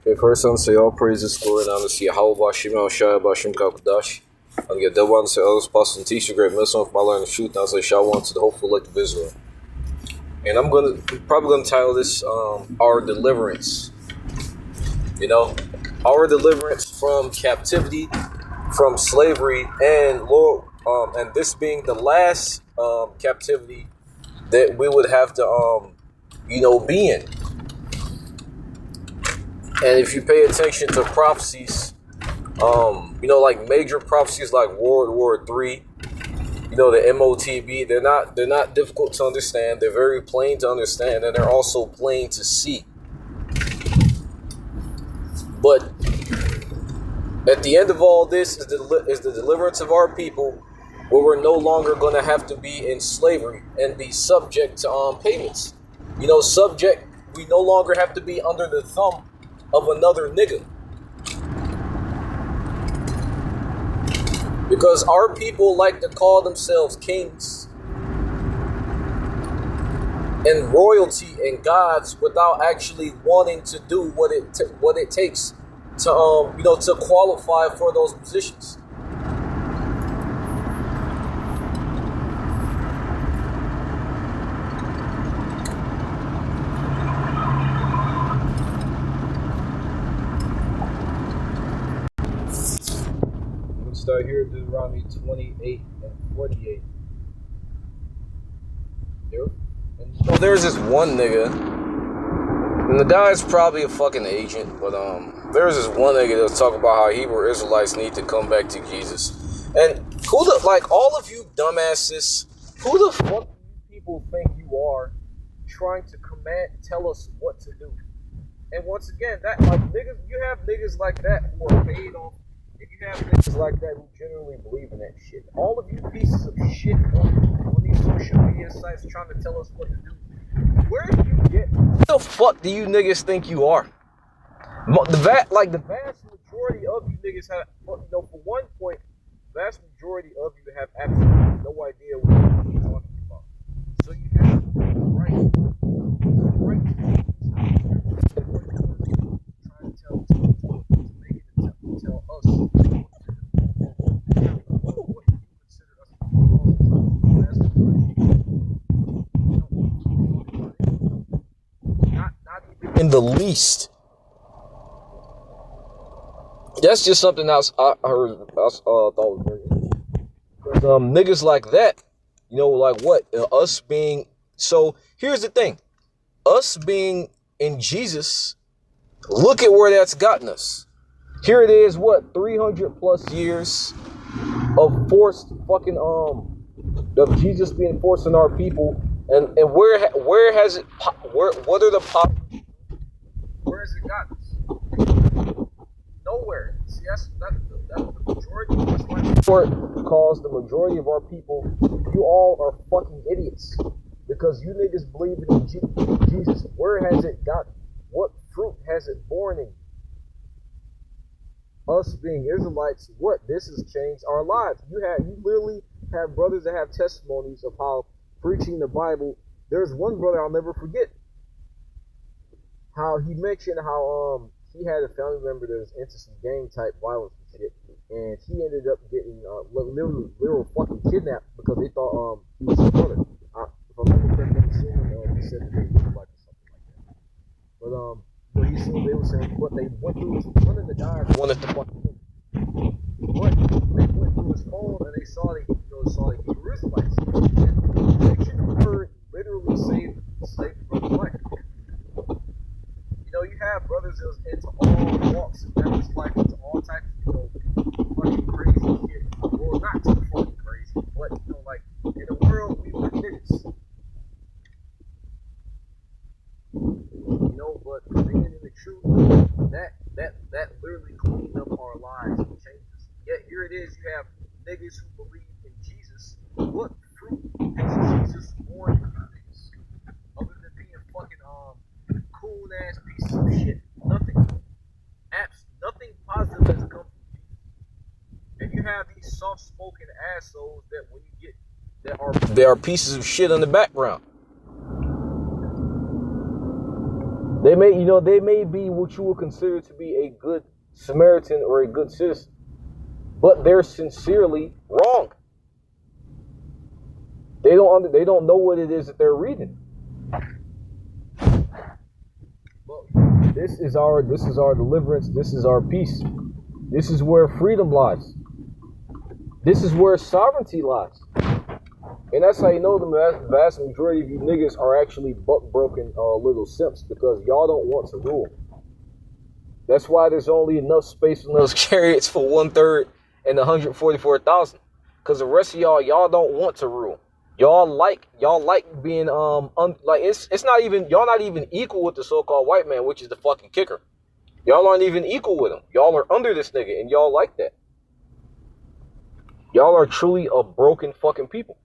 Okay, first I'm say all praises, glory, and honor to Yahweh Bashim Al Shai Bashim Kakadash. I'm get that one to elders, apostles, and teachers, great mission from my learning the truth. Now say Shalom to the hopeful elect of Israel. And I'm probably gonna title this Our Deliverance. You know, our deliverance from captivity, from slavery, and Lord, and this being the last captivity that we would have to be in. And if you pay attention to prophecies, like major prophecies like World War III, the MOTB, they're not difficult to understand. They're very plain to understand, and they're also plain to see. But at the end of all this is the deliverance of our people, where we're no longer going to have to be in slavery and be subject to payments. We no longer have to be under the thumb of another nigga. Because our people like to call themselves kings and royalty and gods without actually wanting to do what it takes to qualify for those positions. Start here, Deuteronomy 28 and 48. And there's this one nigga, and the guy's probably a fucking agent, but there's this one nigga that's talking about how Hebrew Israelites need to come back to Jesus. And all of you dumbasses, who the fuck do you people think you are trying to tell us what to do? And once again, you have niggas like that who are paid off. You have niggas like that who generally believe in that shit. All of you pieces of shit on these social media sites trying to tell us what to do. Where do you get? What the fuck do you niggas think you are? The vast majority of you niggas have, for one point, the vast majority of you have absolutely no idea what you're talking about. So you have right trying to tell us. In the least. That's just something else I heard. Thought was very interesting. Because niggas like that, us being. So here's the thing, us being in Jesus. Look at where that's gotten us. Here it is, 300 plus years of forced fucking of Jesus being forced on our people, and where has it? What are the where has it gotten us? Nowhere. See, that's the majority of this life. Calls the majority of our people. You all are fucking idiots because you niggas believe in Jesus. Where has it gotten? What fruit has it borne in? Us being Israelites, this has changed our lives. You literally have brothers that have testimonies of how preaching the Bible. There's one brother I'll never forget. How he mentioned how he had a family member that was into some gang type violence and shit, and he ended up getting literal fucking kidnapped because they thought he was his brother. If I'm not correct, he said that they looked like or something like that. But they were saying what they went through was one of the guys wanted to fucking him. But they went through his phone and they saw the Hebrew Israelites. And the picture of her literally saved brother's life. You have brothers that was into all walks of man's life, into all types of fucking crazy shit. Well, not too fucking crazy, but in the world we were niggas. But being in the truth, that literally cleaned up our lives and changed us. Yet here it is, you have niggas who believe in Jesus. What fruit has Jesus borne in you niggas? Other than being fucking cool ass pieces of shit. Nothing positive has come from Jesus. And you have these soft spoken assholes that when you get they are pieces of shit in the background. They may be what you would consider to be a good Samaritan or a good citizen, but they're sincerely wrong. They don't know what it is that they're reading. This is our deliverance. This is our peace. This is where freedom lies. This is where sovereignty lies. And that's how you know the vast majority of you niggas are actually buck-broken little simps, because y'all don't want to rule. That's why there's only enough space in those chariots for 1/3 and 144,000. Because the rest of y'all don't want to rule. Y'all like being it's not even, y'all not even equal with the so-called white man, which is the fucking kicker. Y'all aren't even equal with him. Y'all are under this nigga, and y'all like that. Y'all are truly a broken fucking people.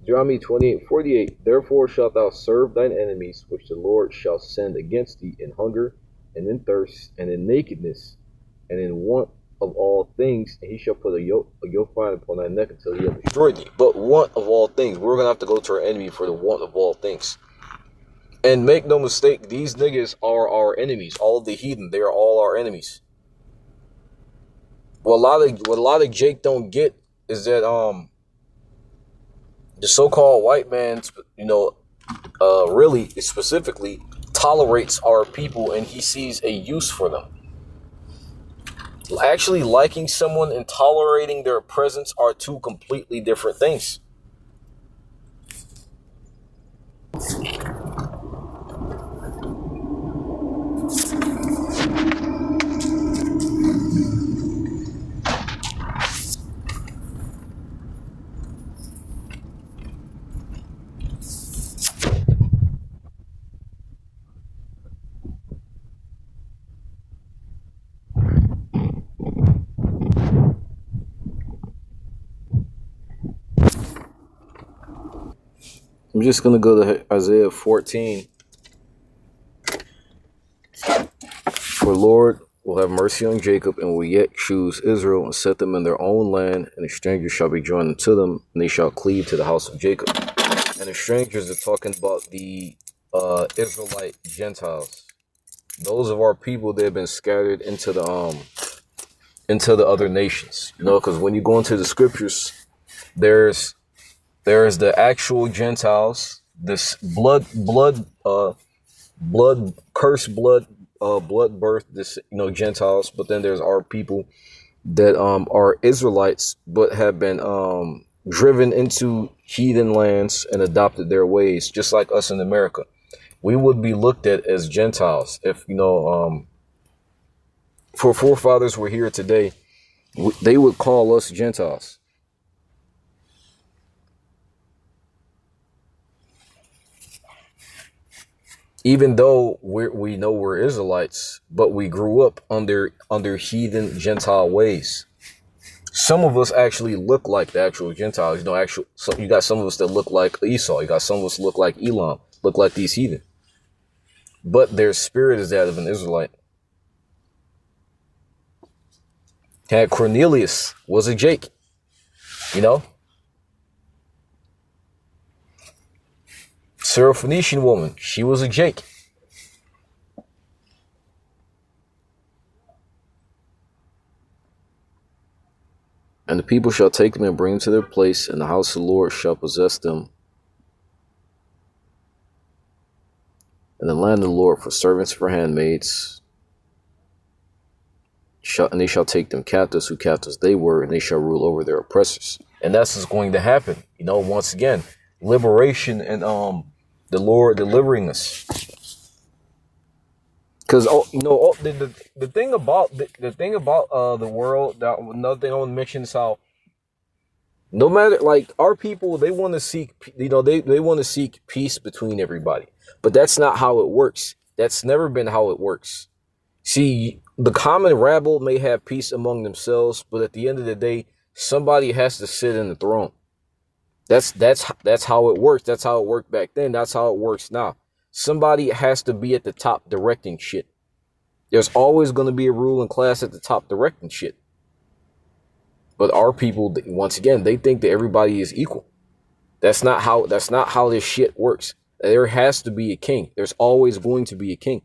Deuteronomy 28:48. Therefore shalt thou serve thine enemies, which the Lord shall send against thee, in hunger, and in thirst, and in nakedness, and in want of all things, and he shall put a yoke upon thy neck until he have destroyed thee. But want of all things. We're going to have to go to our enemy for the want of all things. And make no mistake, these niggas are our enemies. All of the heathen, they are all our enemies. What a lot of Jake don't get is that the so-called white man, really specifically tolerates our people, and he sees a use for them. Actually liking someone and tolerating their presence are two completely different things. I'm just going to go to Isaiah 14. For Lord will have mercy on Jacob, and will yet choose Israel, and set them in their own land, and the strangers shall be joined unto them, and they shall cleave to the house of Jacob. And the strangers are talking about the Israelite Gentiles. Those of our people that have been scattered into the other nations. Because when you go into the scriptures, there's the actual Gentiles, this blood birth, this Gentiles, but then there's our people that are Israelites but have been driven into heathen lands and adopted their ways, just like us in America. We would be looked at as Gentiles if for forefathers were here today, they would call us Gentiles. Even though we know we're Israelites, but we grew up under heathen Gentile ways. Some of us actually look like the actual Gentiles. So you got some of us that look like Esau. You got some of us look like Elam, look like these heathen. But their spirit is that of an Israelite. Had Cornelius was a Jake, Syrophoenician woman, she was a Jake. And the people shall take them and bring them to their place, and the house of the Lord shall possess them, and the land of the Lord for servants, for handmaids. And they shall take them captives, who captives they were, and they shall rule over their oppressors. And that's what's going to happen. Once again, liberation and the Lord delivering us. Because the thing about the world, another thing I want to mention is how no matter, like, our people, they want to seek, they want to seek peace between everybody, but that's not how it works. That's never been how it works. See, the common rabble may have peace among themselves, but at the end of the day, somebody has to sit in the throne. That's how it works. That's how it worked back then. That's how it works now. Somebody has to be at the top directing shit. There's always going to be a ruling class at the top directing shit. But our people, once again, they think that everybody is equal. That's not how this shit works. There has to be a king. There's always going to be a king.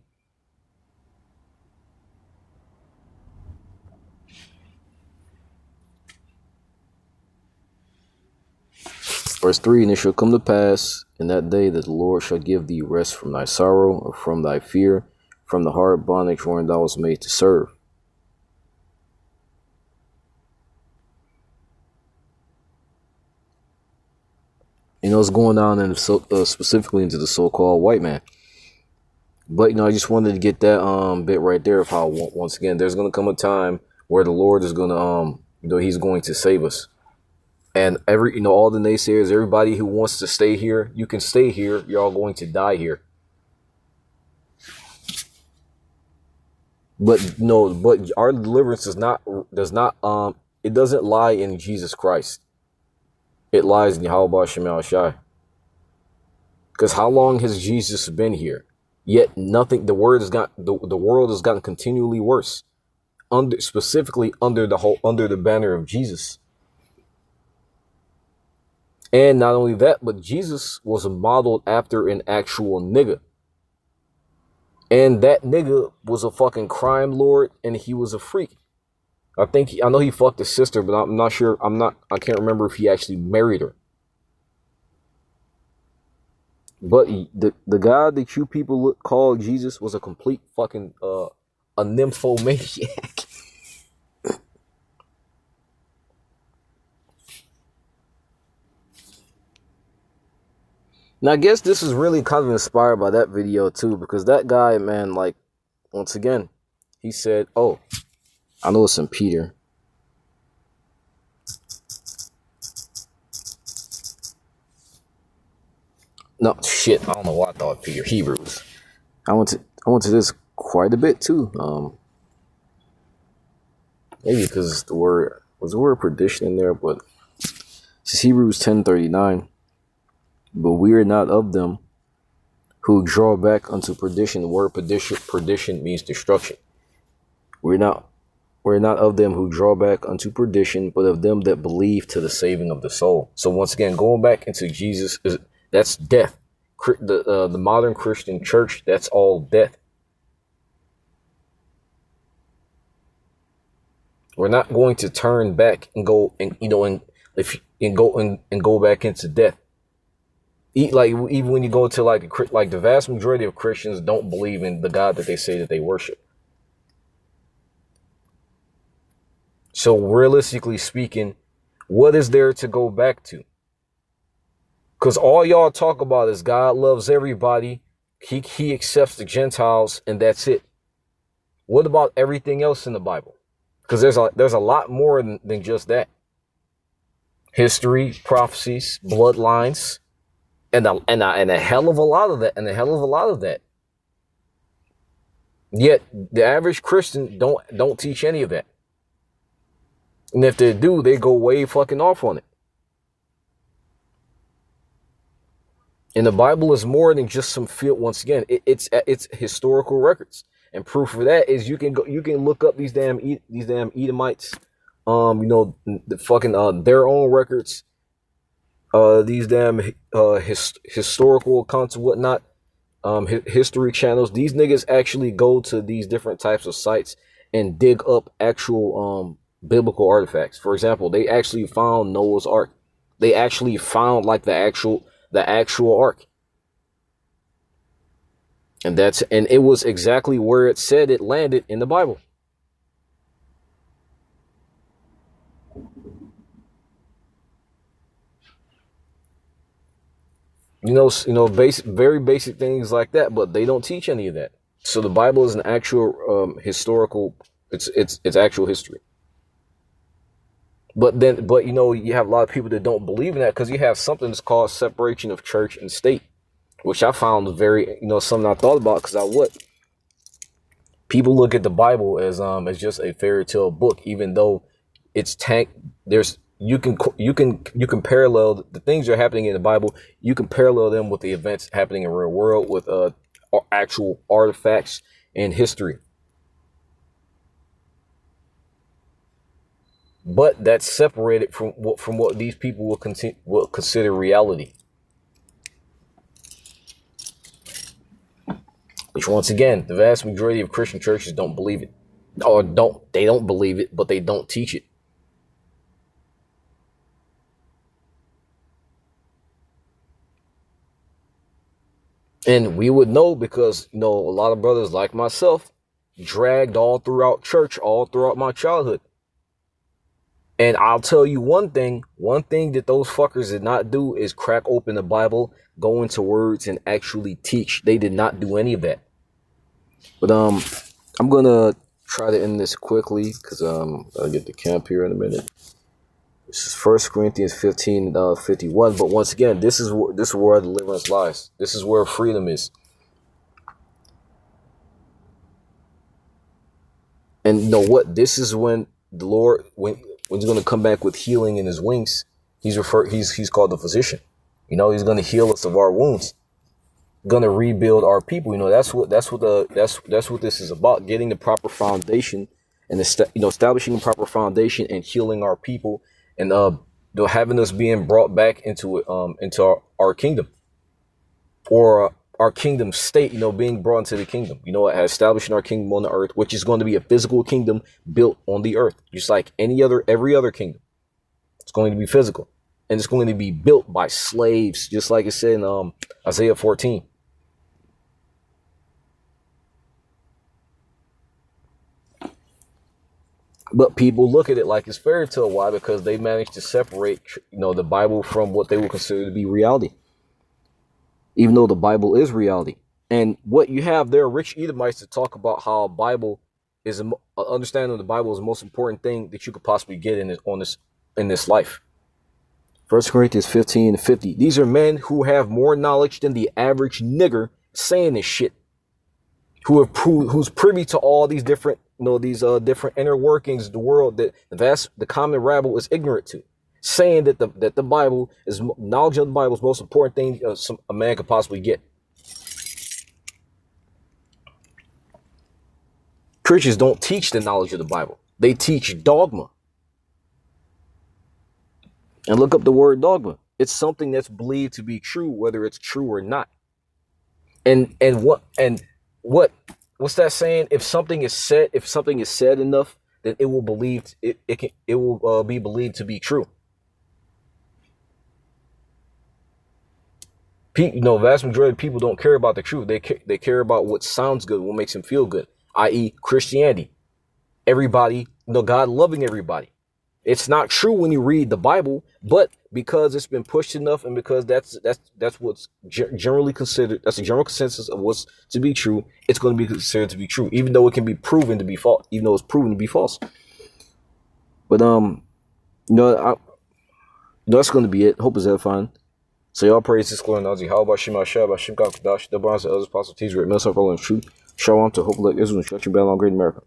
Verse 3, and it shall come to pass in that day that the Lord shall give thee rest from thy sorrow, or from thy fear, from the hard bondage wherein thou wast made to serve. You know, it's going down in specifically into the so-called white man. But, you know, I just wanted to get that bit right there of how, once again, there's going to come a time where the Lord is going to, you know, he's going to save us. And you know, all the naysayers, everybody who wants to stay here, you can stay here. You're all going to die here. But no, but our deliverance it doesn't lie in Jesus Christ. It lies in Yahweh Shema Shai. Because how long has Jesus been here? Yet nothing. The world has gotten continually worse. Specifically under the banner of Jesus. And not only that, but Jesus was modeled after an actual nigga. And that nigga was a fucking crime lord, and he was a freak. I know he fucked his sister, but I'm not sure. I can't remember if he actually married her. But the guy that you people call Jesus was a complete fucking a nymphomaniac. Now, I guess this is really kind of inspired by that video, too, because that guy, man, like, once again, he said, oh, I know it's in Peter. No, shit, I don't know why I thought Peter. Hebrews. I went to this quite a bit, too. Maybe because the word perdition in there, but this is Hebrews 10:39. But we are not of them who draw back unto perdition. The word perdition means destruction. We're not of them who draw back unto perdition, but of them that believe to the saving of the soul. So once again, going back into Jesus, that's death. The modern Christian church, that's all death. We're not going to turn back and go go back into death. Like, even when you go to like the vast majority of Christians don't believe in the God that they say that they worship. So realistically speaking, what is there to go back to? Because all y'all talk about is God loves everybody. He accepts the Gentiles, and that's it. What about everything else in the Bible? Because there's a lot more than just that. History, prophecies, bloodlines. And a hell of a lot of that, Yet the average Christian don't teach any of that. And if they do, they go way fucking off on it. And the Bible is more than just some field. Once again, it's historical records, and proof of that is you can look up these damn Edomites, you know, the fucking their own records. These damn historical accounts and whatnot, history channels. These niggas actually go to these different types of sites and dig up actual biblical artifacts. For example, they actually found Noah's Ark. They actually found like the actual Ark, and it was exactly where it said it landed in the Bible. You know, very basic things like that, but they don't teach any of that. So the Bible is an actual historical. It's actual history. But you know, you have a lot of people that don't believe in that because you have something that's called separation of church and state, which I found very, you know, something I thought about because people look at the Bible as just a fairy tale book, even though it's you can parallel the things that are happening in the Bible. You can parallel them with the events happening in the real world with actual artifacts and history. But that's separated from what these people will consider reality. Which, once again, the vast majority of Christian churches don't believe it. Or they don't believe it, but they don't teach it. And we would know because, a lot of brothers like myself dragged all throughout church, all throughout my childhood. And I'll tell you one thing that those fuckers did not do is crack open the Bible, go into words, and actually teach. They did not do any of that. But I'm gonna try to end this quickly because I'll get the camp here in a minute. This is 1 Corinthians 15:51. But once again, this is where deliverance lies. This is where freedom is. And you know what? This is when the Lord, when he's going to come back with healing in his wings. He's called the physician. He's going to heal us of our wounds. Going to rebuild our people. That's what this is about. Getting the proper foundation and establishing a proper foundation and healing our people and having us being brought back into our kingdom, or our kingdom state, being brought into the kingdom, establishing our kingdom on the earth, which is going to be a physical kingdom built on the earth, just like every other kingdom. It's going to be physical, and it's going to be built by slaves, just like it said in Isaiah 14. But people look at it like it's fairy tale. Why? Because they managed to separate, the Bible from what they would consider to be reality. Even though the Bible is reality. And what you have there, rich Edomites, to talk about how Bible is understanding of the Bible is the most important thing that you could possibly get in this life. 1 Corinthians 15:50. These are men who have more knowledge than the average nigger saying this shit. Who's privy to all these different, different inner workings of the world that the common rabble is ignorant to. Saying that the Bible is knowledge of the Bible is the most important thing a man could possibly get. Christians don't teach the knowledge of the Bible. They teach dogma. And look up the word dogma. It's something that's believed to be true, whether it's true or not. What's that saying? If something is said enough, then it will be believed to be true. Vast majority of people don't care about the truth. They care about what sounds good, what makes them feel good, i.e. Christianity. Everybody, God loving everybody. It's not true when you read the Bible, but because it's been pushed enough, and because that's what's generally considered, that's the general consensus of what's to be true, it's going to be considered to be true, even though it can be proven to be false, even though it's proven to be false. But that's going to be it. Hope it's edifying. So y'all praise this glory, Nazi. How about Shema Shah, about Shem God Kadash, the Barnes, the others, Apostle Teaser, Milson, Roland, Truth, Shalom to hope like Israel, and stretching battle on Great America.